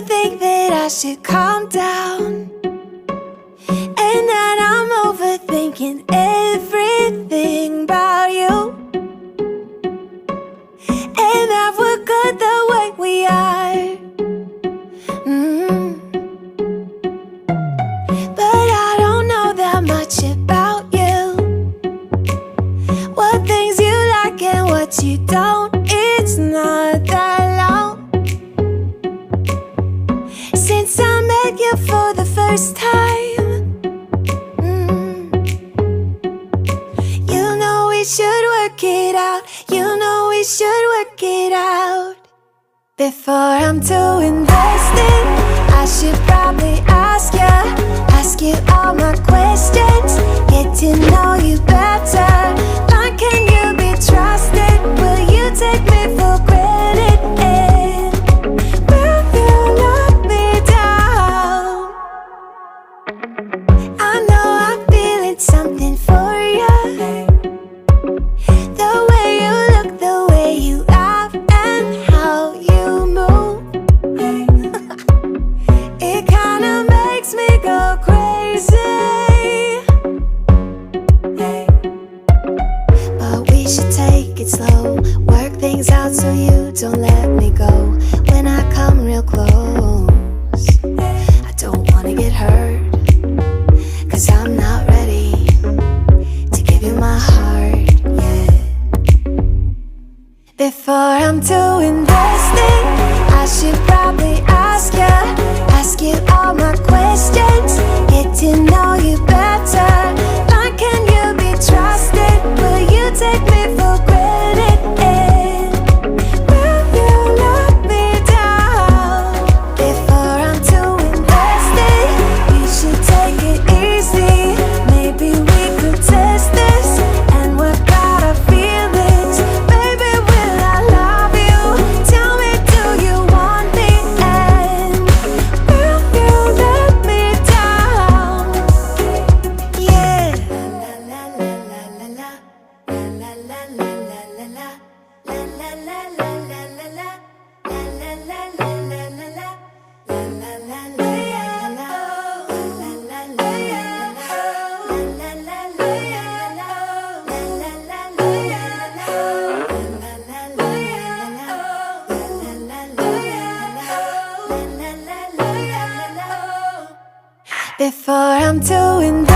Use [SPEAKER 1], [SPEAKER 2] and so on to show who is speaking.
[SPEAKER 1] think that I should calm down, and that I'm overthinking everything about you, and that we're good the way we are. But I don't know that much about you, what things you like and what you don't. It's not that long since I met you for the first time. You know we should work it out. You know we should work it out. Before I'm too invested, I should probably ask you all my questions, get to know you better. Like, can you be trusted? Will you take me for granted? And will you let me down? I know I'm feeling something for you. The way you look, the way you laugh, and how you move. It kinda makes me go crazy. But we should take it slow, work things out so you don't let me go. When I come real close, I don't wanna get hurt, 'cause I'm not ready to give you my heart yet. Before I'm too invested, I should probably ask you all my questions, get to know you better. Like, can you be trusted? Will you take me for granted? And will you let me down? Before I'm too invested, you should take it easy. Maybe we could test this and work out our feelings. Baby, will I love you? Tell me, do you want me? And will you let me down? Yeah. La la la la la la la la la la la la la la la la la la la. Before I'm too invested,